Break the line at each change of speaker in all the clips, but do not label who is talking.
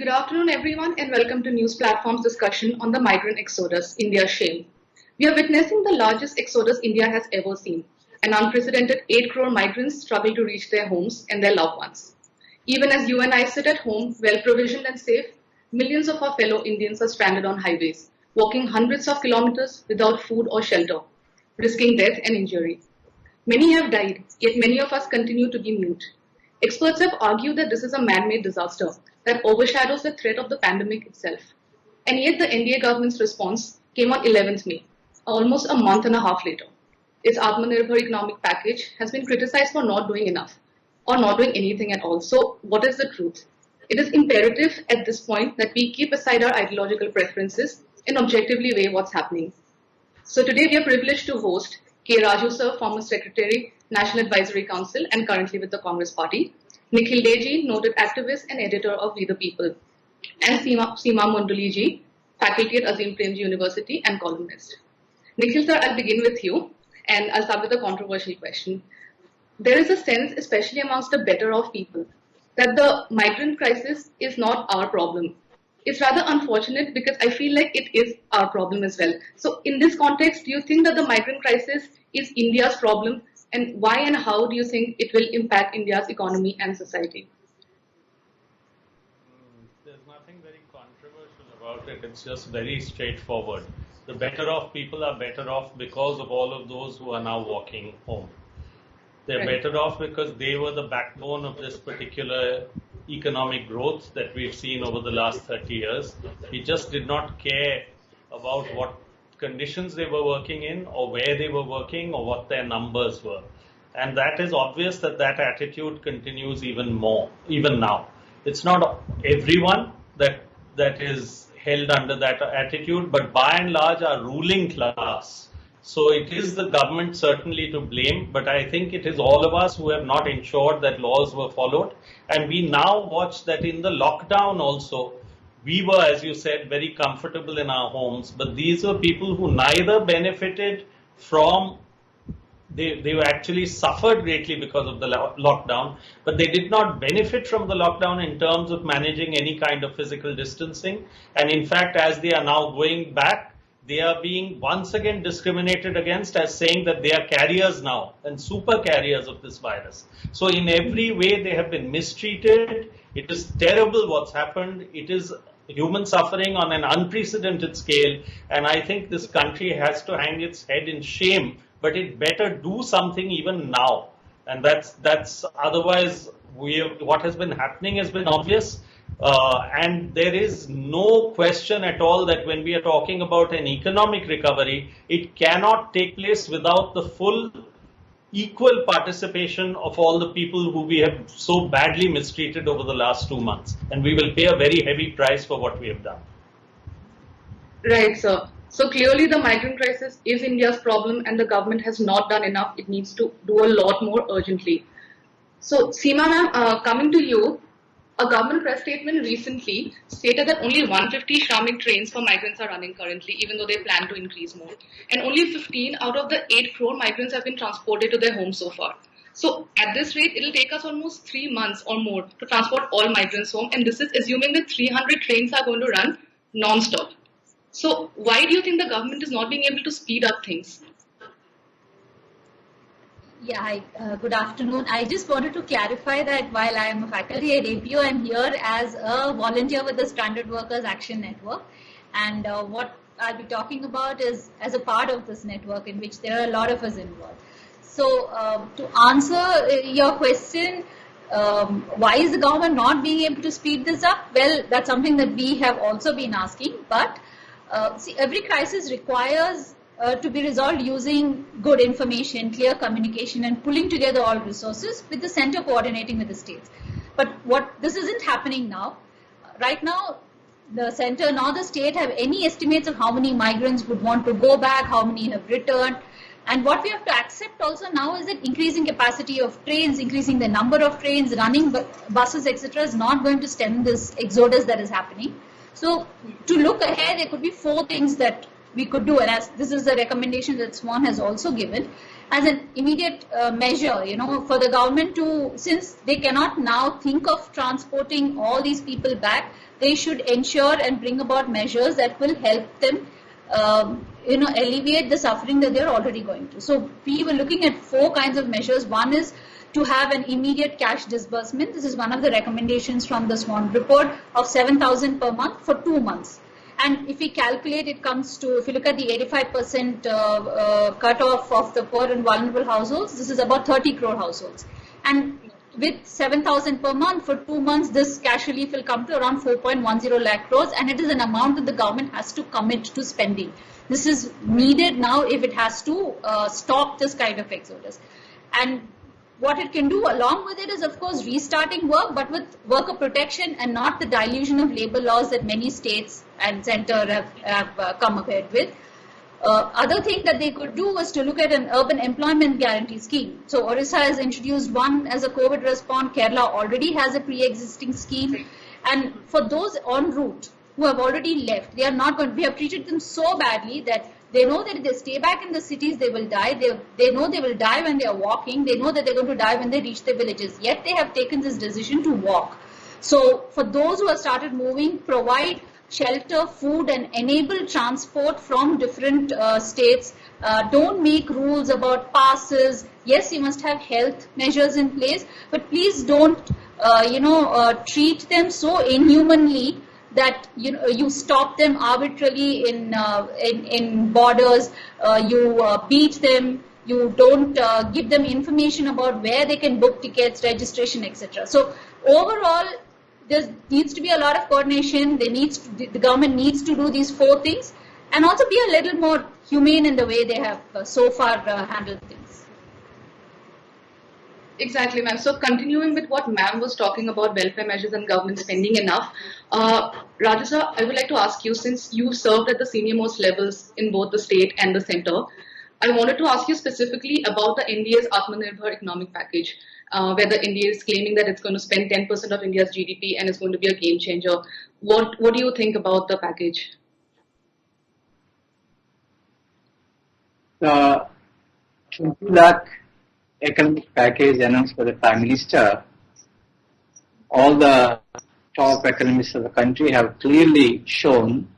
Good afternoon, everyone, and welcome to News Platform's discussion on the migrant exodus, India's shame. We are witnessing the largest exodus India has ever seen. An unprecedented 8 crore migrants struggle to reach their homes and their loved ones. Even as you and I sit at home, well provisioned and safe, millions of our fellow Indians are stranded on highways, walking hundreds of kilometers without food or shelter, risking death and injury. Many have died, yet many of us continue to be mute. Experts have argued that this is a man-made disaster that overshadows the threat of the pandemic itself. And yet the NDA government's response came on 11th May, almost a month and a half later. Its Atmanirbhar economic package has been criticized for not doing enough or not doing anything at all. So what is the truth? It is imperative at this point that we keep aside our ideological preferences and objectively weigh what's happening. So today we are privileged to host K. Raju sir, former Secretary, National Advisory Council and currently with the Congress Party, Nikhil Deji, noted activist and editor of We the People, and Seema Mundali ji, faculty at Azim Premji University and columnist. Nikhil sir, I'll begin with you and I'll start with a controversial question. There is a sense, especially amongst the better off people, that the migrant crisis is not our problem. It's rather unfortunate because I feel like it is our problem as well. So in this context, do you think that the migrant crisis is India's problem? And why and how do you think it will impact India's economy and society?
There's nothing very controversial about it. It's just very straightforward. The better off people are better off because of all of those who are now walking home. They're better off because they were the backbone of this particular economic growth that we've seen over the last 30 years. We just did not care about what conditions they were working in or where they were working or what their numbers were. And that is obvious that that attitude continues even now. It's not everyone that is held under that attitude, but by and large our ruling class. So it is the government certainly to blame, but I think it is all of us who have not ensured that laws were followed. And we now watch that in the lockdown also, we were, as you said, very comfortable in our homes, but these were people who neither benefited from, they actually suffered greatly because of the lockdown, but they did not benefit from the lockdown in terms of managing any kind of physical distancing. And in fact, as they are now going back, they are being once again discriminated against as saying that they are carriers now and super carriers of this virus. So in every way, they have been mistreated. It is terrible what's happened. It is human suffering on an unprecedented scale. And I think this country has to hang its head in shame, but it better do something even now. And that's otherwise what has been happening has been obvious. And there is no question at all that when we are talking about an economic recovery, it cannot take place without the full equal participation of all the people who we have so badly mistreated over the last 2 months. And we will pay a very heavy price for what we have done.
Right, sir. So clearly the migrant crisis is India's problem and the government has not done enough. It needs to do a lot more urgently. So Seema ma'am, coming to you, a government press statement recently stated that only 150 Shramik trains for migrants are running currently, even though they plan to increase more. And only 15 out of the 8 crore migrants have been transported to their homes so far. So at this rate, it will take us almost 3 months or more to transport all migrants home. And this is assuming that 300 trains are going to run non-stop. So why do you think the government is not being able to speed up things?
Yeah, hi, good afternoon. I just wanted to clarify that while I am a faculty at APU, I am here as a volunteer with the Stranded Workers Action Network. And what I'll be talking about is as a part of this network in which there are a lot of us involved. So to answer your question, why is the government not being able to speed this up? Well, that's something that we have also been asking. But see, every crisis requires to be resolved using good information, clear communication, and pulling together all resources with the center coordinating with the states. But this isn't happening now. Right now, the center nor the state have any estimates of how many migrants would want to go back, how many have returned. And what we have to accept also now is that increasing capacity of trains, increasing the number of trains, running buses, etc. is not going to stem this exodus that is happening. So to look ahead, there could be 4 things that we could do, and as this is the recommendation that SWAN has also given, as an immediate measure, for the government to, since they cannot now think of transporting all these people back, they should ensure and bring about measures that will help them, alleviate the suffering that they're already going through. So we were looking at 4 kinds of measures. One is to have an immediate cash disbursement. This is one of the recommendations from the SWAN report of 7,000 per month for 2 months. And if we calculate, it comes to, if you look at the 85% cutoff of the poor and vulnerable households, this is about 30 crore households. And with 7,000 per month for 2 months, this cash relief will come to around 4.10 lakh crores, and it is an amount that the government has to commit to spending. This is needed now if it has to stop this kind of exodus. And what it can do along with it is, of course, restarting work, but with worker protection and not the dilution of labor laws that many states and center have come ahead with. Other thing that they could do was to look at an urban employment guarantee scheme. So Orissa has introduced one as a COVID response. Kerala already has a pre-existing scheme. And for those en route who have already left, they are not going. We have treated them so badly that they know that if they stay back in the cities, they will die. They know they will die when they are walking. They know that they're going to die when they reach their villages. Yet they have taken this decision to walk. So for those who have started moving, provide shelter, food, and enable transport from different states. Don't make rules about passes. Yes, you must have health measures in place, but please don't, treat them so inhumanly that you stop them arbitrarily in borders. You beat them. You don't give them information about where they can book tickets, registration, etc. So overall, there needs to be a lot of coordination. The government needs to do these 4 things, and also be a little more humane in the way they have so far handled things.
Exactly, ma'am. So continuing with what ma'am was talking about welfare measures and government spending enough, Rajasa, I would like to ask you, since you served at the senior most levels in both the state and the center, I wanted to ask you specifically about the NDA's Atmanirbhar economic package, where the NDA is claiming that it's going to spend 10% of India's GDP and it's going to be a game changer. What do you think about the package?
The 20 lakh economic package announced by the Prime Minister, all the top economists of the country have clearly shown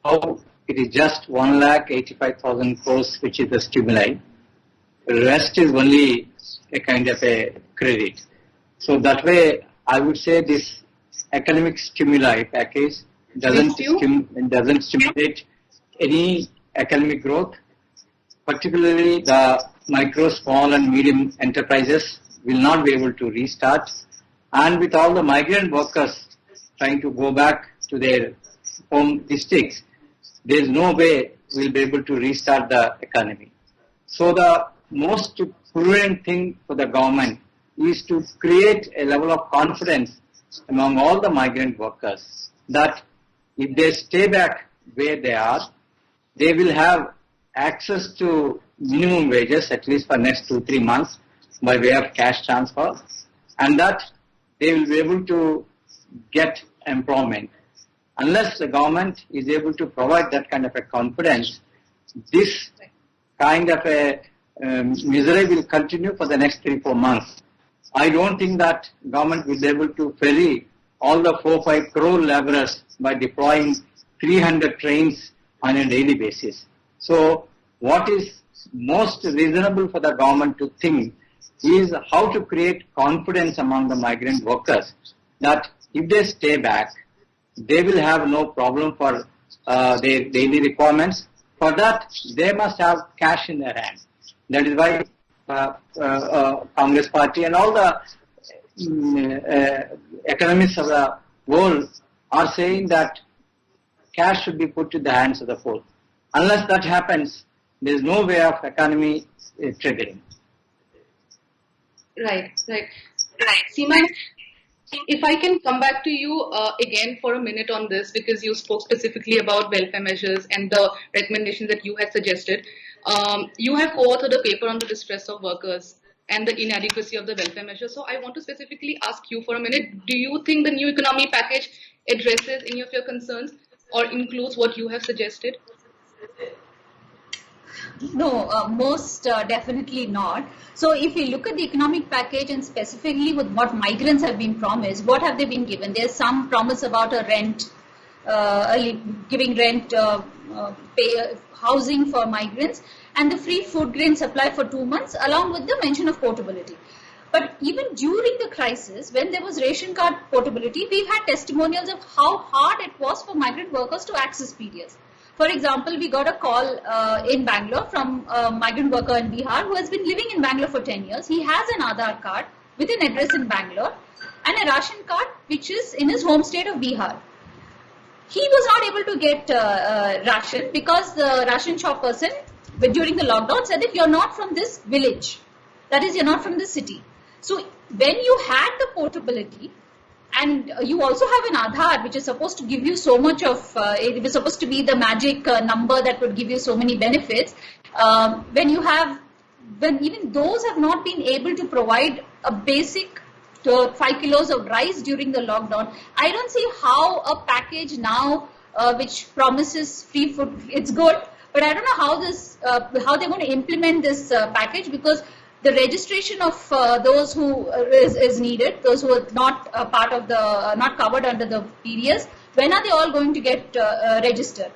how it is just 1,85,000 crores which is the stimuli. The rest is only a kind of a credit. So that way, I would say this economic stimuli package doesn't stimulate any economic growth. Particularly the micro, small and medium enterprises will not be able to restart. And with all the migrant workers trying to go back to their home districts, there is no way we'll be able to restart the economy. So the most prudent thing for the government is to create a level of confidence among all the migrant workers that if they stay back where they are, they will have access to minimum wages at least for next 2-3 months by way of cash transfer, and that they will be able to get employment. Unless the government is able to provide that kind of a confidence, this kind of a misery will continue for the next 3-4 months. I don't think that government will be able to ferry all the 4-5 crore laborers by deploying 300 trains on a daily basis. So what is most reasonable for the government to think is how to create confidence among the migrant workers that if they stay back, they will have no problem for their daily requirements. For that, they must have cash in their hand. That is why Congress party and all the economists of the world are saying that cash should be put to the hands of the poor. Unless that happens, there is no way of economy triggering.
Right. Seema, if I can come back to you again for a minute on this, because you spoke specifically about welfare measures and the recommendations that you had suggested. You have co-authored a paper on the distress of workers and the inadequacy of the welfare measures. So I want to specifically ask you for a minute, do you think the new economy package addresses any of your concerns or includes what you have suggested?
No, most definitely not. So if you look at the economic package and specifically with what migrants have been promised, what have they been given? There's some promise about a rent, giving rent, housing for migrants, and the free food grain supply for 2 months, along with the mention of portability. But even during the crisis, when there was ration card portability, we've had testimonials of how hard it was for migrant workers to access PDS. For example, we got a call in Bangalore from a migrant worker in Bihar who has been living in Bangalore for 10 years. He has an Aadhaar card with an address in Bangalore and a ration card which is in his home state of Bihar. He was not able to get ration because the ration shop person during the lockdown said that you're not from this village. That is, you're not from this city. So when you had the portability, and you also have an Aadhaar which is supposed to give you so much of, it was supposed to be the magic number that would give you so many benefits. When even those have not been able to provide a basic 5 kilos of rice during the lockdown, I don't see how a package now which promises free food, it's good, but I don't know how they're going to implement this package, because the registration of those who is needed, those who are not part of the, not covered under the PDS, when are they all going to get registered?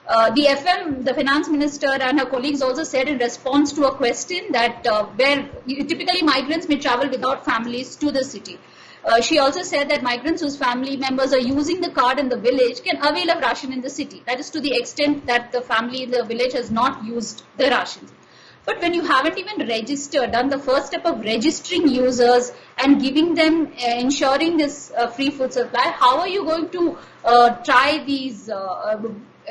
The FM, the finance minister and her colleagues also said in response to a question that where typically migrants may travel without families to the city. She also said that migrants whose family members are using the card in the village can avail of ration in the city. That is to the extent that the family in the village has not used the rations. But when you haven't even registered, done the first step of registering users and giving them, ensuring this free food supply, how are you going to try these,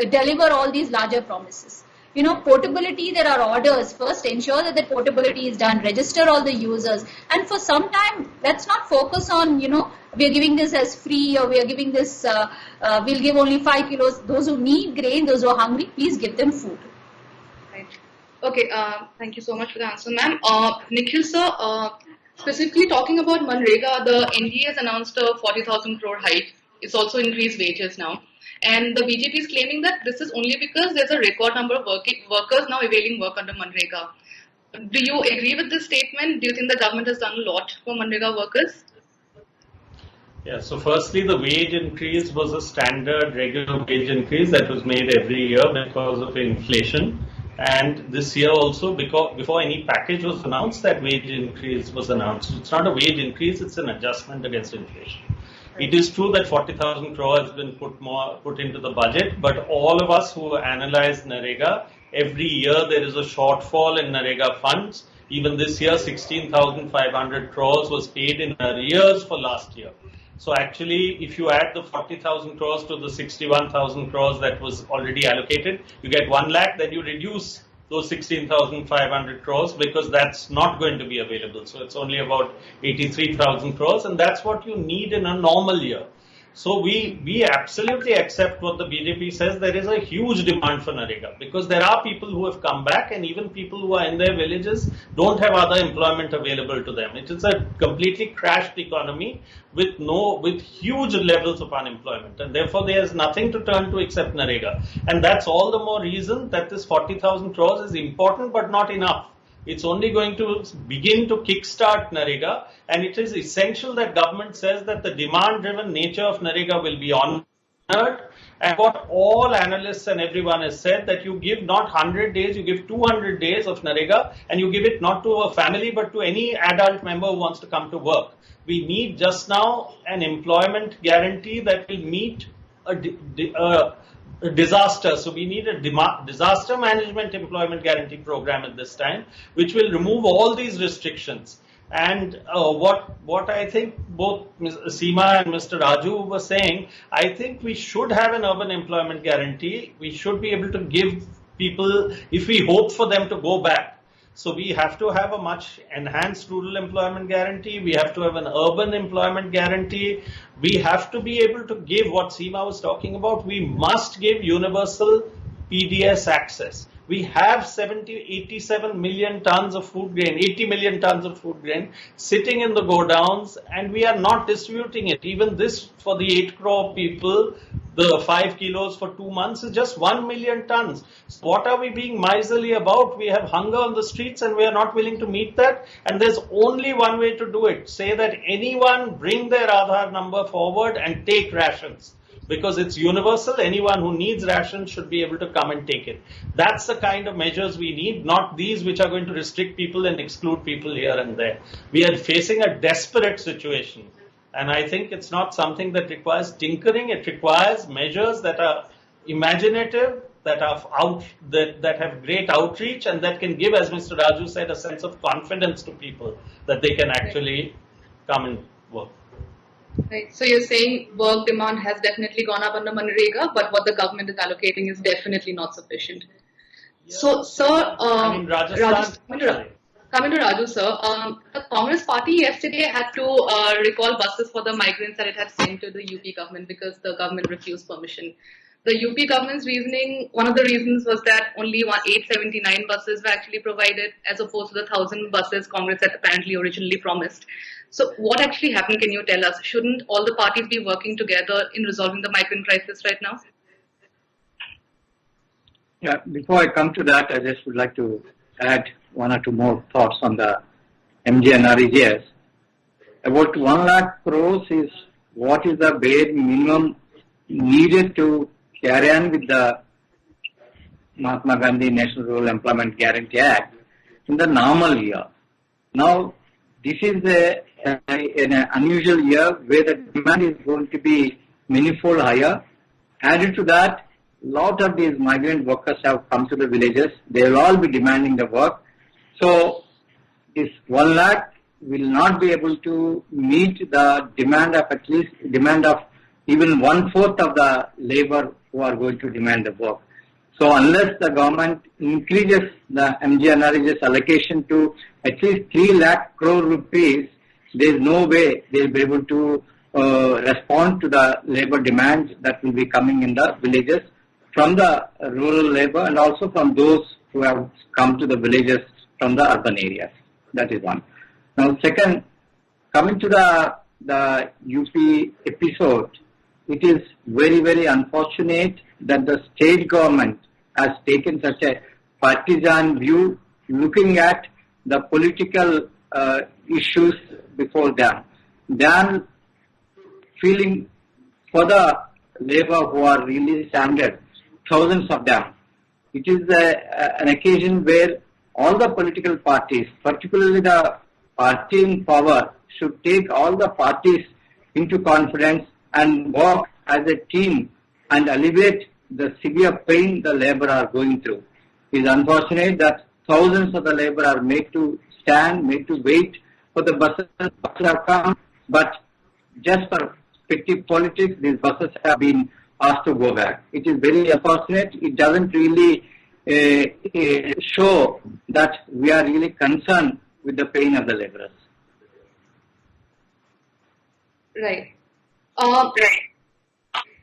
deliver all these larger promises? You know, portability, there are orders. First, ensure that the portability is done, register all the users. And for some time, let's not focus on, you know, we are giving this as free, or we are giving this, we'll give only 5 kilos. Those who need grain, those who are hungry, please give them food.
Right. Okay, thank you so much for the answer, ma'am. Nikhil sir, specifically talking about Manrega, the NDA has announced a 40,000 crore hike. It's also increased wages now. And the BJP is claiming that this is only because there's a record number of workers now availing work under Manrega. Do you agree with this statement? Do you think the government has done a lot for Manrega workers?
Yeah, so firstly, the wage increase was a standard regular wage increase that was made every year because of inflation. And this year also, because before any package was announced, that wage increase was announced. It's not a wage increase, it's an adjustment against inflation. It is true that 40,000 crore has been put into the budget, but all of us who analyze NREGA, every year there is a shortfall in NREGA funds. Even this year, 16,500 crores was paid in arrears for last year. So actually, if you add the 40,000 crores to the 61,000 crores that was already allocated, you get 1 lakh, then you reduce those 16,500 crores because that's not going to be available. So it's only about 83,000 crores, and that's what you need in a normal year. So we absolutely accept what the BJP says. There is a huge demand for NREGA because there are people who have come back, and even people who are in their villages don't have other employment available to them. It is a completely crashed economy with huge levels of unemployment, and therefore there is nothing to turn to except NREGA. And that's all the more reason that this 40,000 crores is important but not enough. It's only going to begin to kickstart NREGA, and it is essential that government says that the demand-driven nature of NREGA will be honored. And what all analysts and everyone has said, that you give not 100 days, you give 200 days of NREGA, and you give it not to a family but to any adult member who wants to come to work. We need just now an employment guarantee that will meet a disaster. So we need a disaster management employment guarantee program at this time, which will remove all these restrictions. And what I think both Ms. Seema and Mr. Raju were saying, I think we should have an urban employment guarantee. We should be able to give people, if we hope for them to go back. So we have to have a much enhanced rural employment guarantee. We have to have an urban employment guarantee. We have to be able to give what Seema was talking about. We must give universal PDS access. We have 87 million tons of food grain, 80 million tons of food grain sitting in the godowns, and we are not distributing it. Even this, for the 8 crore people, The 5 kilos for 2 months is just 1 million tons. So what are we being miserly about? We have hunger on the streets and we are not willing to meet that. And there's only one way to do it. Say that anyone bring their Aadhaar number forward and take rations. Because it's universal, anyone who needs rations should be able to come and take it. That's the kind of measures we need, not these which are going to restrict people and exclude people here and there. We are facing a desperate situation. And I think it's not something that requires tinkering. It requires measures that are imaginative, that are that have great outreach, and that can give, as Mr. Raju said, a sense of confidence to people that they can actually come and work.
Right. So you're saying work demand has definitely gone up under Manrega, but what the government is allocating is definitely not sufficient. Yeah. So, sir, coming to Raju, sir, the Congress party yesterday had to recall buses for the migrants that it had sent to the UP government because the government refused permission. The UP government's reasoning, one of the reasons was that only 879 buses were actually provided as opposed to the 1,000 buses Congress had apparently originally promised. So what actually happened, can you tell us? Shouldn't all the parties be working together in resolving the migrant crisis right now?
Yeah, before I come to that, I just would like to add one or two more thoughts on the MGNREGS. About 1 lakh crores is what is the bare minimum needed to carry on with the Mahatma Gandhi National Rural Employment Guarantee Act in the normal year. Now, this is an unusual year where the demand is going to be manifold higher. Added to that, lot of these migrant workers have come to the villages. They will all be demanding the work. So, this 1 lakh will not be able to meet the demand of even 1/4 of the labor who are going to demand the work. So unless the government increases the MGNREGS allocation to at least 3 lakh crore rupees, there is no way they will be able to respond to the labor demands that will be coming in the villages from the rural labor and also from those who have come to the villages from the urban areas. That is one. Now second, coming to the UP episode, it is very, very unfortunate that the state government has taken such a partisan view looking at the political issues before them. Than feeling for the labor who are really stranded, thousands of them. It is an occasion where all the political parties, particularly the party in power, should take all the parties into confidence and work as a team and alleviate the severe pain the labor are going through. It is unfortunate that thousands of the labor are made to stand, made to wait for the buses. Buses have come, but just for petty politics, these buses have been asked to go back. It is very unfortunate. It doesn't really show that we are really concerned with the pain of the laborers.
Right.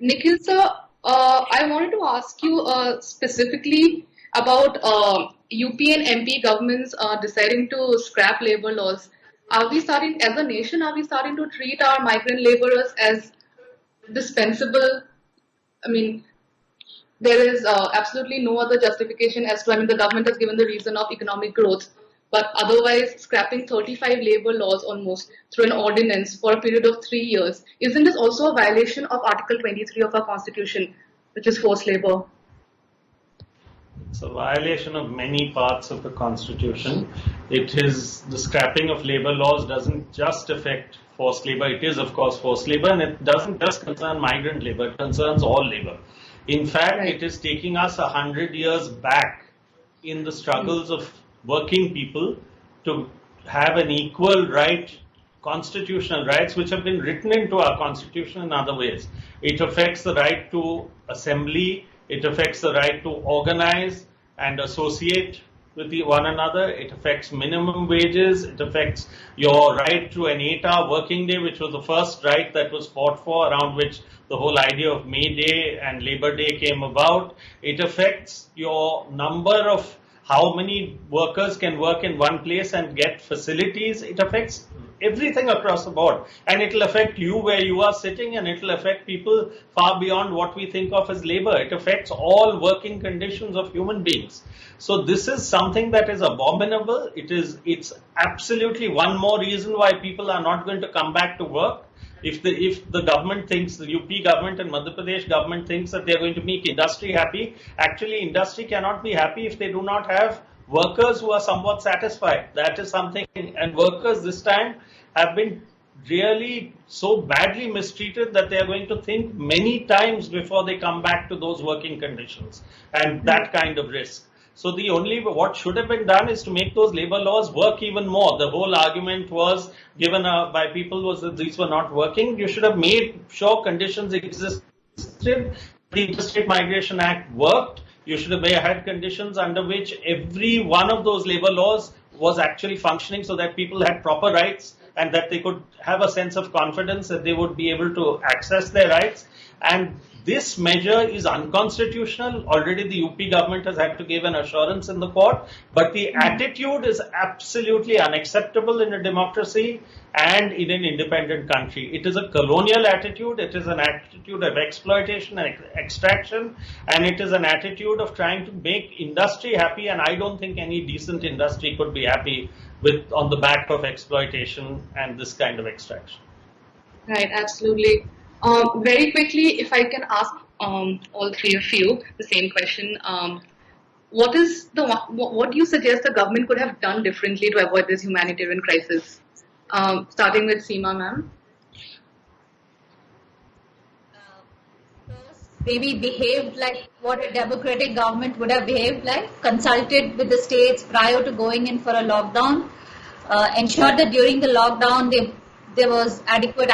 Nikhil sir, I wanted to ask you specifically about UP and MP governments deciding to scrap labor laws. Are we starting, as a nation, are we starting to treat our migrant laborers as dispensable? I mean, there is absolutely no other justification as to, the government has given the reason of economic growth, but otherwise scrapping 35 labor laws almost through an ordinance for a period of 3 years. Isn't this also a violation of Article 23 of our Constitution, which is forced labor?
It's a violation of many parts of the Constitution. It is, the scrapping of labor laws doesn't just affect forced labor. It is, of course, forced labor, and it doesn't just concern migrant labor. It concerns all labor. In fact, It is taking us 100 years back in the struggles of working people to have an equal right, constitutional rights, which have been written into our Constitution in other ways. It affects the right to assembly. It affects the right to organize and associate with one another. It affects minimum wages. It affects your right to an 8-hour working day, which was the first right that was fought for, around which the whole idea of May Day and Labor Day came about. It affects your number of how many workers can work in one place and get facilities. It affects everything across the board. And it'll affect you where you are sitting, and it'll affect people far beyond what we think of as labor. It affects all working conditions of human beings. So this is something that is abominable. It's absolutely one more reason why people are not going to come back to work. If the government thinks, the UP government and Madhya Pradesh government thinks that they're going to make industry happy, actually industry cannot be happy if they do not have workers who are somewhat satisfied. That is something, and workers this time have been really so badly mistreated that they are going to think many times before they come back to those working conditions and that kind of risk. So what should have been done is to make those labor laws work even more. The whole argument was given by people was that these were not working. You should have made sure conditions existed. The Interstate Migration Act worked. You should have had conditions under which every one of those labor laws was actually functioning so that people had proper rights and that they could have a sense of confidence that they would be able to access their rights. And this measure is unconstitutional. Already the UP government has had to give an assurance in the court, but the attitude is absolutely unacceptable in a democracy and in an independent country. It is a colonial attitude. It is an attitude of exploitation and extraction, and it is an attitude of trying to make industry happy. And I don't think any decent industry could be happy on the back of exploitation and this kind of extraction.
Right, absolutely. Very quickly, if I can ask all three of you the same question, what do you suggest the government could have done differently to avoid this humanitarian crisis? Starting with Seema, ma'am.
Maybe behaved like what a democratic government would have behaved like, consulted with the states prior to going in for a lockdown, ensured that during the lockdown there was adequate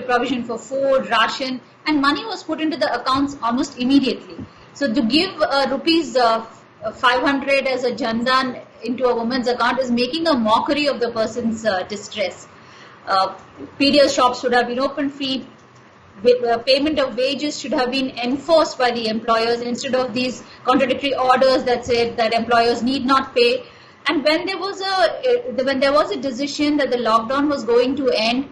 provision for food, ration, and money was put into the accounts almost immediately. So to give rupees 500 as a Jandan into a woman's account is making a mockery of the person's distress. PDS shops should have been open free. Payment of wages should have been enforced by the employers instead of these contradictory orders that said that employers need not pay. And when there was a decision that the lockdown was going to end,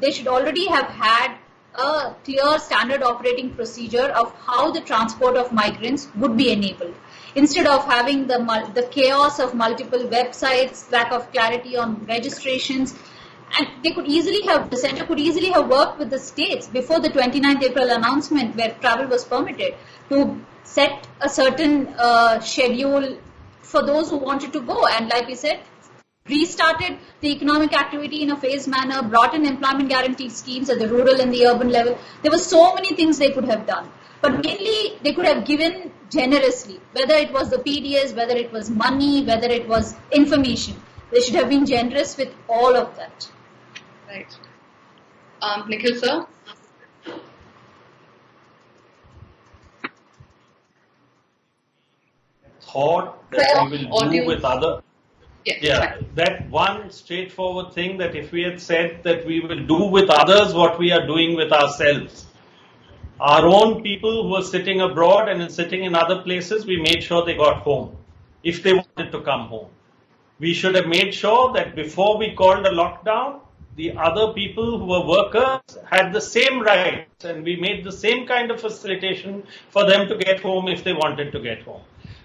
they should already have had a clear standard operating procedure of how the transport of migrants would be enabled. Instead of having the chaos of multiple websites, lack of clarity on registrations, and the center could easily have worked with the states before the 29th April announcement where travel was permitted to set a certain schedule for those who wanted to go. And like we said, restarted the economic activity in a phased manner, brought in employment guarantee schemes at the rural and the urban level. There were so many things they could have done. But mainly, they could have given generously, whether it was the PDS, whether it was money, whether it was information. They should have been generous with all of that.
Right. Nikhil, sir?
Thought that we will do with other.
Yes,
that one straightforward thing that if we had said that we will do with others what we are doing with ourselves. Our own people who are sitting abroad and sitting in other places, we made sure they got home if they wanted to come home. We should have made sure that before we called a lockdown, the other people who were workers had the same rights and we made the same kind of facilitation for them to get home if they wanted to get home.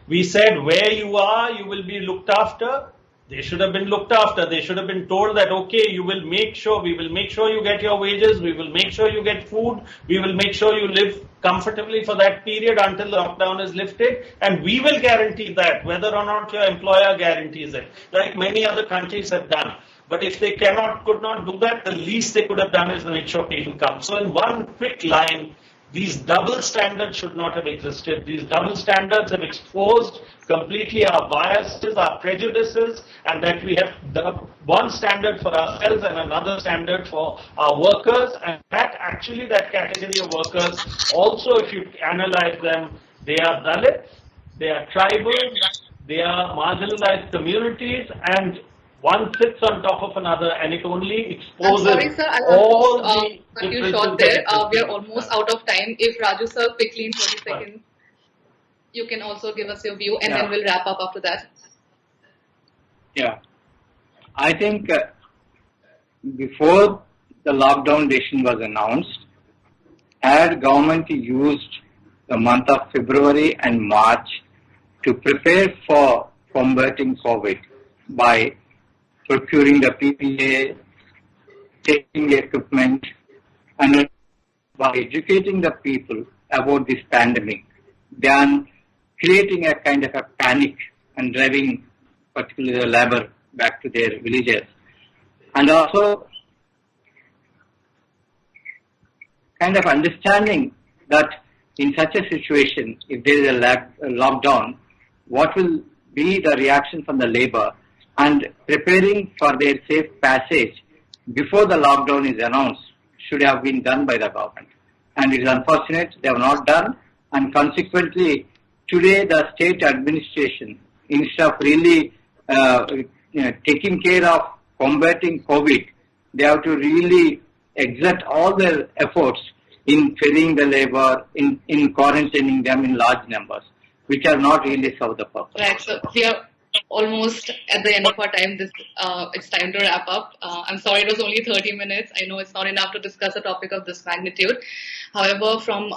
We said where you are, you will be looked after. They should have been looked after. They should have been told that, okay, we will make sure you get your wages, we will make sure you get food, we will make sure you live comfortably for that period until the lockdown is lifted, and we will guarantee that, whether or not your employer guarantees it, like many other countries have done. But if they could not do that, the least they could have done is make sure people come. So in one quick line, these double standards should not have existed. These double standards have exposed completely our biases, our prejudices, and that we have one standard for ourselves and another standard for our workers. And that category of workers, also if you analyze them, they are Dalits, they are tribal, they are marginalized communities, and one sits on top of another, and it only exposes
sorry, sir,
all the
cut you short there. We are almost out of time. If Raju sir, quickly in 30 seconds, you can also give us your view, and then we'll wrap up after that.
Yeah. I think before the lockdown decision was announced, had government used the month of February and March to prepare for combating COVID by procuring the PPA, taking equipment, and by educating the people about this pandemic, than creating a kind of a panic and driving particularly the labor back to their villages. And also kind of understanding that in such a situation, if there is a lockdown, what will be the reaction from the labor, and preparing for their safe passage before the lockdown is announced should have been done by the government. And it is unfortunate they have not done, and consequently today the state administration, instead of really taking care of combating COVID, they have to really exert all their efforts in ferrying the labor, in quarantining them in large numbers, which are not really serve the purpose.
Right. So we are almost at the end of our time. It's time to wrap up. I'm sorry it was only 30 minutes. I know it's not enough to discuss a topic of this magnitude. However, from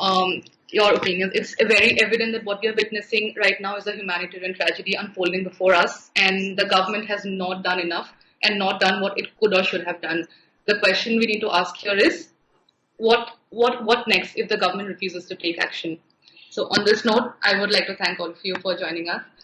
your opinion, it's very evident that what we are witnessing right now is a humanitarian tragedy unfolding before us, and the government has not done enough and not done what it could or should have done. The question we need to ask here is, what next if the government refuses to take action? So on this note, I would like to thank all of you for joining us.